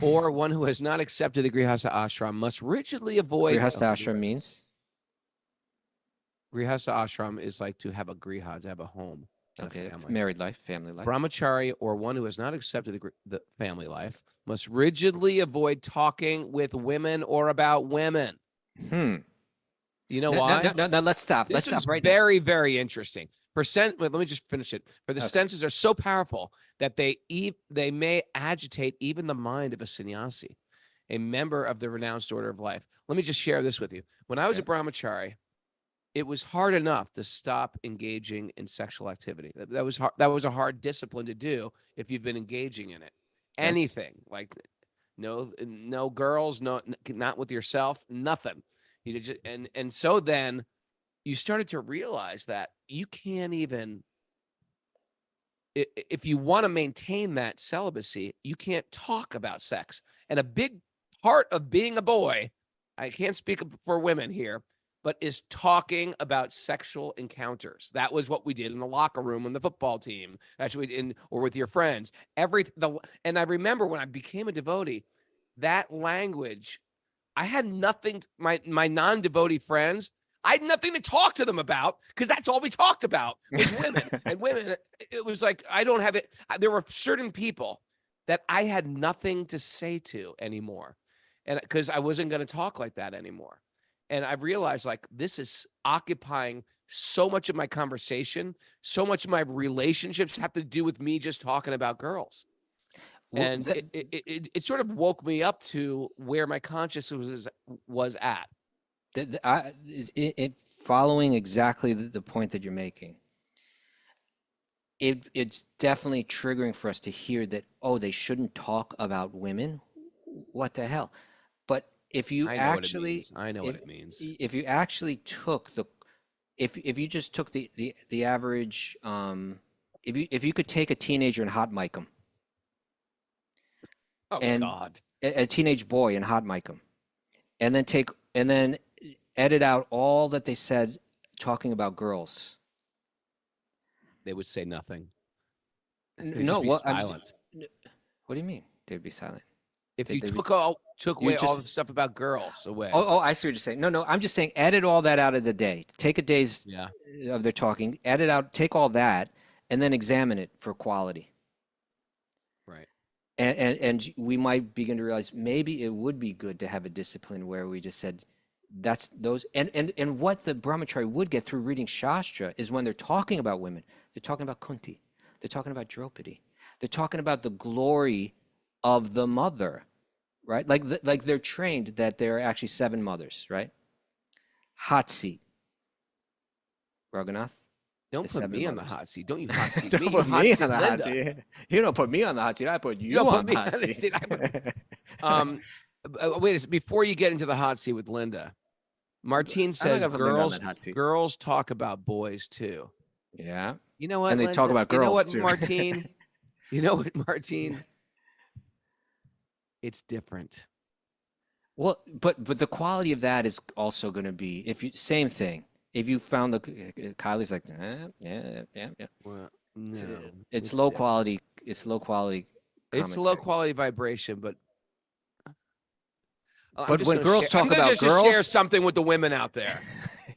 or one who has not accepted the grihastha ashram must rigidly avoid. Grihastha ashram means? Grihastha ashram is like to have a griha, to have a home. Okay, a family. married life, family life. Brahmachari, or one who has not accepted the family life, must rigidly avoid talking with women or about women. You know why? No, let's stop. This Let's is stop right now. very, very interesting. Let me just finish it. For the senses are so powerful that they may agitate even the mind of a sannyasi, a member of the renounced order of life. Let me just share this with you. When I was a brahmachari, it was hard enough to stop engaging in sexual activity. That was hard. That was a hard discipline to do if you've been engaging in it. Okay. Anything like no girls, not with yourself, nothing. You just and so then you started to realize that you can't even, if you want to maintain that celibacy, you can't talk about sex. And a big part of being a boy, I can't speak for women here, but is talking about sexual encounters. That was what we did in the locker room on the football team. That's what we did, or with your friends. And I remember when I became a devotee, that language, I had nothing. My non-devotee friends, I had nothing to talk to them about because that's all we talked about was women. And women, it was like, I don't have it. There were certain people that I had nothing to say to anymore. And because I wasn't going to talk like that anymore. And I realized like this is occupying so much of my conversation, so much of my relationships have to do with me just talking about girls. And it sort of woke me up to where my consciousness was at. Following exactly the point that you're making, it's definitely triggering for us to hear that, they shouldn't talk about women. What the hell? But if you I know what it means. If you actually took if you just took the average, if you could take a teenager and hot mic them, God, a teenage boy and hot mic them, and then edit out all that they said talking about girls, they would say nothing. Silent. What do you mean they'd be silent? If you took away all the stuff about girls away. Oh, I see what you're saying. No, I'm just saying edit all that out of the day. Take a day's of their talking, edit out, take all that, and then examine it for quality. Right. And we might begin to realize maybe it would be good to have a discipline where we just said that's those, and what the brahmachari would get through reading Shastra is when they're talking about women, they're talking about Kunti, they're talking about Draupadi, they're talking about the glory of the mother, right? Like they're trained that there are actually 7 mothers, right? Hot seat, Raghunath, Don't The put seven me on the mothers. hot seat. Don't you hot seat Don't me. put You hot me seat on the hot Linda. seat. You don't put me on the hot seat. I put you, don't put on me the hot on the seat. seat. Wait a second. Before you get into the hot seat with Linda, Martine I'm not says gonna put Linda on that hot seat. girls talk about boys too. Yeah. You know what? And they talk Linda? about You know girls what, too. Martine? You know what, Martine? It's different. Well, but the quality of that is also going to be if you same thing. If you found Kylie's like, yeah. Well, It's, no, it's it's low different. quality. It's low quality. It's low quality vibration, but But when girls talk I'm gonna about just girls, share something with the women out there.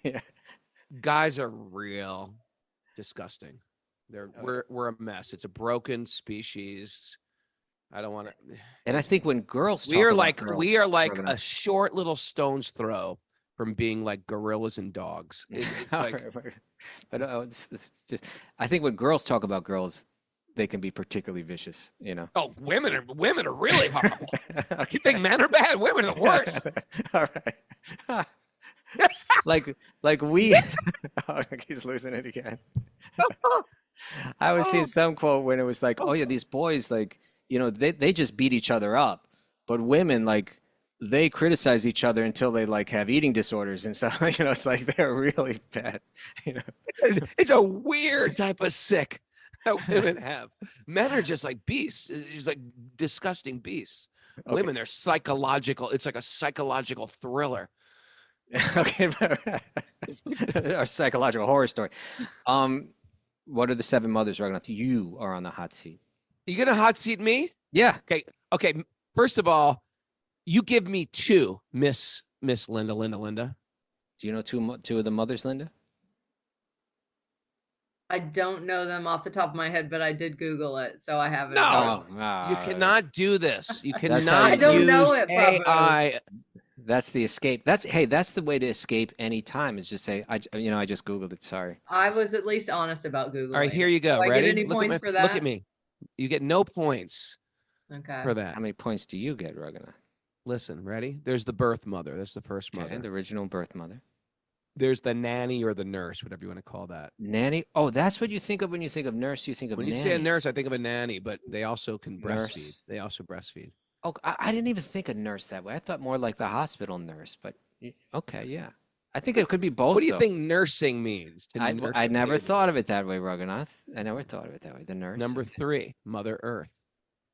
yeah. Guys are real disgusting. We're a mess. It's a broken species. I don't want to. And I think when girls talk We are about like girls, we are like Rogan, a short little stone's throw from being like gorillas and dogs. It's All like right. But it's just I think when girls talk about girls, they can be particularly vicious. You know. oh, women are really horrible. Okay. You think men are bad? Women are the worst. All right. like we oh, he's losing it again. I was seeing some quote when it was like, oh yeah, these boys like, they just beat each other up. But women like they criticize each other until they like have eating disorders and stuff. It's like they're really bad. It's a weird type of sick that women have. Men are just like beasts. It's just like disgusting beasts. Okay. Women, they're psychological. It's like a psychological thriller. Okay. Our psychological horror story. What are the seven mothers, Raghunath? You are on the hot seat. You gonna hot seat me? Yeah. Okay. First of all, you give me two, Miss Linda. Do you know two of the mothers, Linda? I don't know them off the top of my head, but I did Google it, so I have it. No. Oh, You cannot do this. You That's how cannot you- I don't use know it, Prabhu. AI. That's the escape. That's the way to escape any time is just say, I just Googled it. Sorry. I was at least honest about Googling. All right, here you go. Do I Ready? get any points for that? Look at me. You get no points Okay. for that. How many points do you get, Raghunath? Listen, ready? There's the birth mother. That's the first mother. Okay, the original birth mother. There's the nanny or the nurse, whatever you want to call that. Nanny. Oh, that's what you think of when you think of nurse. You think of When you nanny. say a nurse, I think of a nanny, but they also can Nurse. breastfeed. They also breastfeed. Oh, I didn't even think of nurse that way. I thought more like the hospital nurse, but okay, yeah. I think it could be both. What do you though. think nursing means? To I nurse never a baby? thought of it that way, Raghunath. I never thought of it that way. The nurse. Number 3, Mother Earth.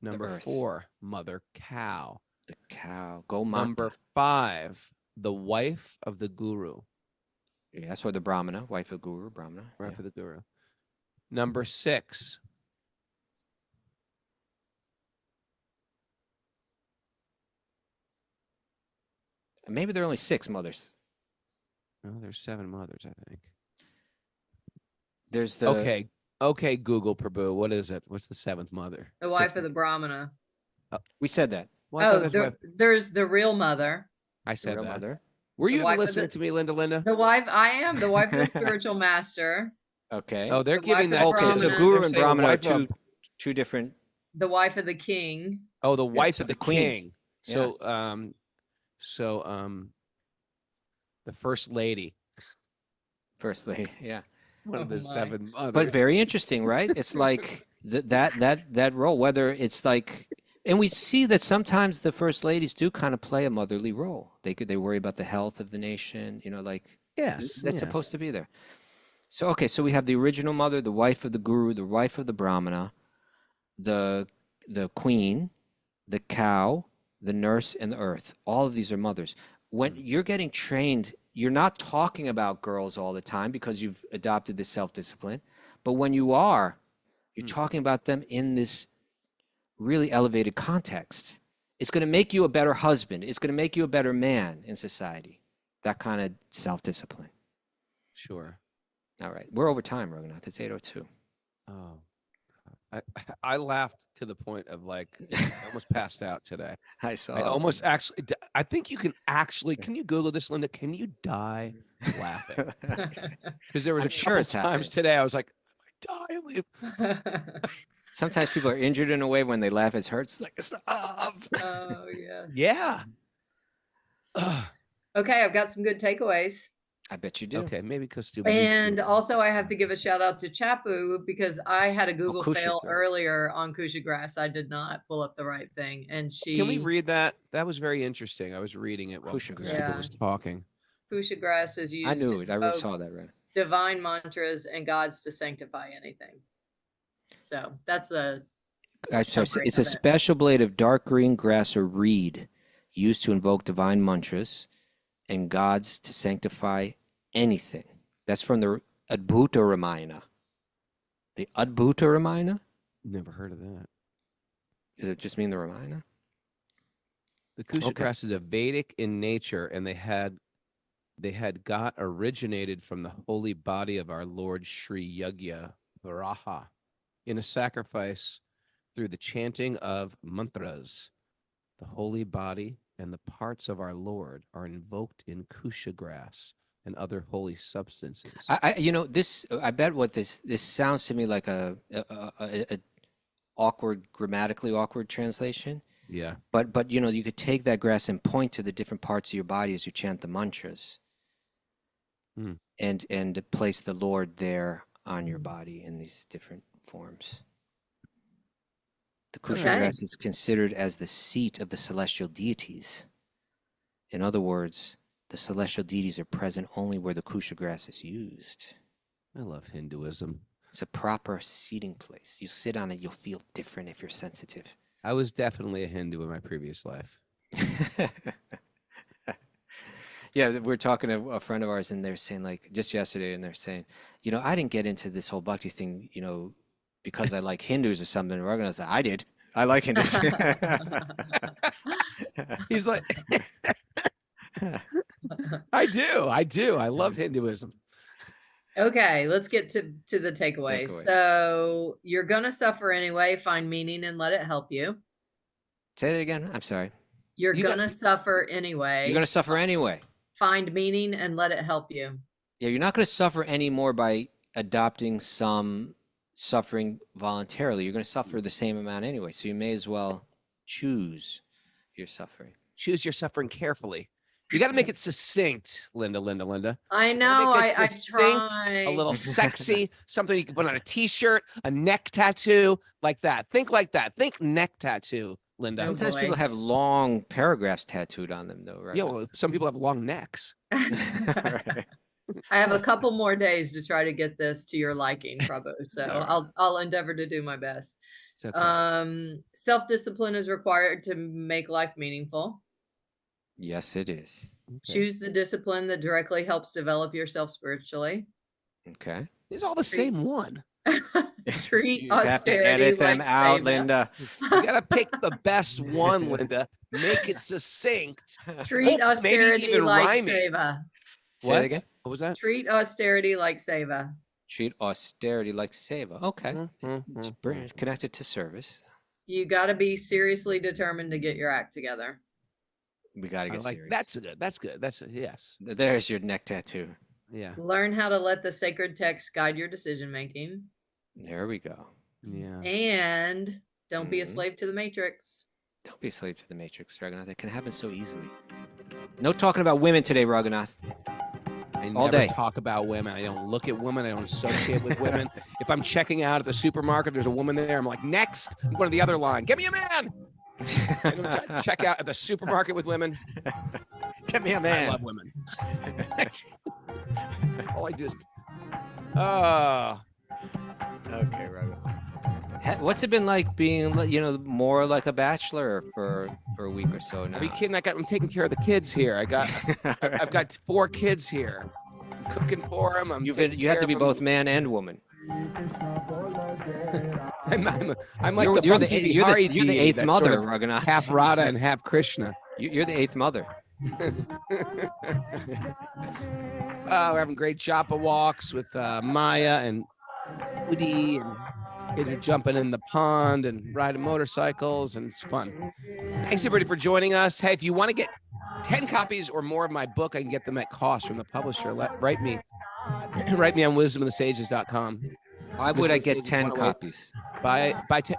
Number earth. 4, Mother Cow. The cow. Go mata. Number 5, the wife of the guru. Yes, or the Brahmana, wife of Guru, Brahmana. Wife Yeah. of the guru. Number 6, Maybe there are only 6 mothers. oh, there's 7 mothers, I think. There's the Okay, Google Prabhu. What is it? What's the 7th mother? The wife of the Brahmana. We said that. Well, I thought Oh, that's wife. there's the real mother. I The said real that. mother. Were you The even wife of listening the- to me, Linda? The wife, I am the wife of the spiritual master. Okay. Oh, they're The giving wife that. of okay. So Brahmana. Guru They're and saying Brahmana are wife of- two different. The wife of the king. Oh, the wife so of the the queen. king. So, the first lady, First lady. Yeah. one of Oh the my. 7 mothers. But very interesting, right? It's like that role, whether it's like, and we see that sometimes the first ladies do kind of play a motherly role. They worry about the health of the nation, like yes, that's supposed to be there. So okay, so we have the original mother, the wife of the guru, the wife of the brahmana, the queen, the cow, the nurse, and the earth. All of these are mothers. When you're getting trained, you're not talking about girls all the time because you've adopted this self-discipline. But when you are, you're talking about them in this really elevated context. It's going to make you a better husband. It's going to make you a better man in society. That kind of self-discipline. Sure. All right. We're over time, Raghunath. It's 8:02. Oh, I laughed to the point of like I almost passed out today. I saw. I almost actually. I think you can actually. Can you Google this, Linda? Can you die laughing? Because there was I'm a sure couple it's times happening. today I was like, I die. Sometimes people are injured in a way when they laugh. It hurts. It's like, stop. Oh yeah. Yeah. Ugh. Okay, I've got some good takeaways. I bet you do. Okay, maybe Kostuba. And also, I have to give a shout out to Chapu because I had a Google Kusha fail grass. earlier on Kusha grass. I did not pull up the right thing, and Can we she read that? That was very interesting. I was reading it while Kusha Kostuba grass. was talking. Kusha grass is used I knew to it. I already invoke saw that, right? divine mantras and gods to sanctify anything. So that's the Sorry, summary it's of a it. special blade of dark green grass or reed used to invoke divine mantras and gods to sanctify anything. That's from the Adbhuta Ramayana. The Adbhuta Ramayana? Never heard of that. Does it just mean the Ramayana? The Kusha Okay. grass is a Vedic in nature, and they had got originated from the holy body of our Lord Sri Yagya Varaha in a sacrifice through the chanting of mantras. The holy body and the parts of our Lord are invoked in Kusha grass and other holy substances. I bet what this sounds to me like a awkward, grammatically awkward translation. Yeah. But you could take that grass and point to the different parts of your body as you chant the mantras. And place the Lord there on your body in these different forms. The Kusha grass is considered as the seat of the celestial deities. In other words, the celestial deities are present only where the Kusha grass is used. I love Hinduism. It's a proper seating place. You sit on it, you'll feel different if you're sensitive. I was definitely a Hindu in my previous life. Yeah, we're talking to a friend of ours, and they're saying, like, just yesterday, and they're saying, I didn't get into this whole bhakti thing, because I like Hindus or something. We're going to say, I did. I like Hindus. He's like, I do. I love Hinduism. Okay, let's get to the takeaways. Takeaways. So you're gonna suffer anyway. Find meaning and let it help you. Say that again. I'm sorry. You're gonna suffer anyway. You're going to suffer anyway. Find meaning and let it help you. Yeah, you're not going to suffer anymore by adopting some suffering voluntarily. You're going to suffer the same amount anyway. So you may as well choose your suffering. Choose your suffering carefully. You got to make it succinct, Linda. I know. Make it I succinct, try. a little sexy, something you can put on a T-shirt, a neck tattoo, like that. Think like that. Think neck tattoo, Linda. Sometimes people have long paragraphs tattooed on them, though, right? Yeah, well, some people have long necks. Right. I have a couple more days to try to get this to your liking, Prabhu. So I'll endeavor to do my best. It's okay. Self-discipline is required to make life meaningful. Yes, it is. Okay. Choose the discipline that directly helps develop yourself spiritually. Okay. It's all the same one. Treat You have to austerity edit them like out, Seva. Linda. You got to pick the best one, Linda. Make it succinct. Treat Oh, maybe austerity even like rhyming. Seva. Say What? that again. What was that? Treat austerity like Seva. Treat austerity like seva. Okay. It's connected to service. You got to be seriously determined to get your act together. We got to get Like serious. that's good. That's a yes. There's your neck tattoo. Yeah. Learn how to let the sacred text guide your decision making. There we go. Yeah. And don't be a Mhm. slave to the matrix. Don't be a slave to the matrix, Raghunath. It can happen so easily. No talking about women today, Raghunath. I All never day. talk about women. I don't look at women. I don't associate with women. If I'm checking out at the supermarket, there's a woman there. I'm like, next. I'm going to the other line. Get me a man. I don't check out at the supermarket with women. Get me a I man. love women. Oh, I just. Oh. Okay, Raghunath. What's it been like being, more like a bachelor for a week or so now? Are you kidding? I'm taking care of the kids here. I've got 4 kids here. I'm cooking for them. You have to be both man and woman. I'm like You're the the Bhakti-Vihari eighth deity mother, that's sort of Raghunath. half Radha and half Krishna. You're the eighth mother. We're having great japa walks with Maya and Woody, and kids are jumping in the pond and riding motorcycles, and it's fun. Thanks everybody for joining us. Hey, if you want to get 10 copies or more of my book, I can get them at cost from the publisher. Write me on wisdomofthesages.com. Why would I get 10 copies? Buy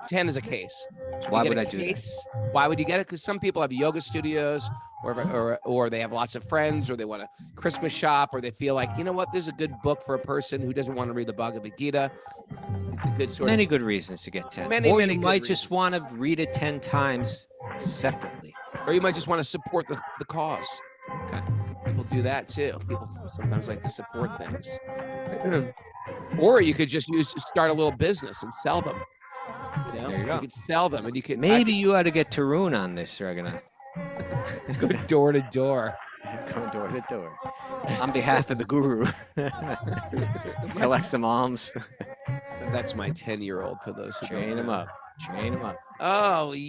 10 as a case. You Why get would a I do that? case. Why would you get it? Because some people have yoga studios, or they have lots of friends, or they want a Christmas shop, or they feel like, you know what, there's a good book for a person who doesn't want to read the Bhagavad Gita. It's a good sort Many of good reasons to get 10. Many, or many you good might just reasons. want to read it 10 times separately. or you might just want to support the cause. Okay. People do that too. People sometimes like to support things. Or you could just start a little business and sell them. You know, There you go. could sell them, and you could Maybe you ought to get Tarun on this, Raghunath. go door to door. Go door to door. On behalf of the guru. Collect some alms. That's my 10-year-old for those who Train don't him know. up. Train him up. Oh,